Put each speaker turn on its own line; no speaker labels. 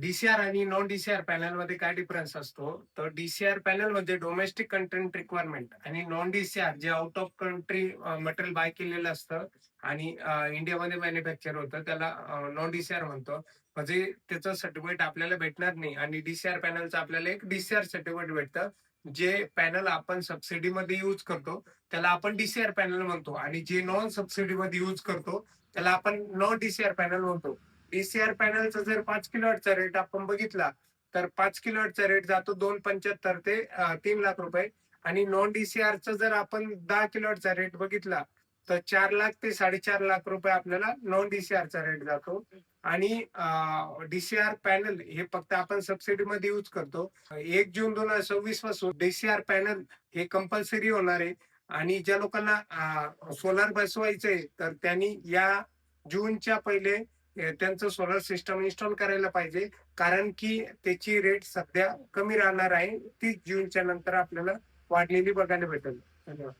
DCR आणि non DCR panel मध्ये काय डिफरन्स असतो? तर डीसीआर पॅनल म्हणजे डोमेस्टिक कंटेंट रिक्वायरमेंट आणि नॉन डीसीआर जे out of country material by केलेलं असतं आणि इंडियामध्ये मॅन्युफॅक्चर होतं त्याला नॉन डीसीआर म्हणतो. म्हणजे त्याचं सर्टिफिकेट आपल्याला भेटणार नाही आणि डीसीआर पॅनलचं आपल्याला एक डीसीआर सर्टिफिकेट भेटतं. जे पॅनल आपण सबसिडीमध्ये यूज करतो त्याला आपण डीसीआर पॅनल म्हणतो आणि जे नॉन सबसिडीमध्ये यूज करतो त्याला आपण नॉन डीसीआर पॅनल म्हणतो. डीसीआर पॅनलचा जर 5 किलोवॅटचा रेट आपण बघितला तर 5 किलोवॅटचा रेट जातो 2,75 ते 3 लाख रुपये आणि नॉन डीसीआरचा जर आपण 10 किलोवॅटचा रेट बघितला तर 4 लाख ते 4.5 लाख रुपये आपल्याला नॉन डीसीआरचा रेट जातो. आणि डीसीआर पॅनल हे फक्त आपण सबसिडीमध्ये यूज करतो. 1 जून 2026 पासून डीसीआर पॅनल हे कंपल्सरी होणार आहे आणि ज्या लोकांना सोलार बसवायचंय तर त्यांनी या जूनच्या पहिले त्यांचं सोलर सिस्टम इन्स्टॉल करायला पाहिजे. कारण की त्याची रेट सध्या कमी राहणार आहे. 30 जूनच्या नंतर आपल्याला वाढलेली बघायला भेटेल. धन्यवाद.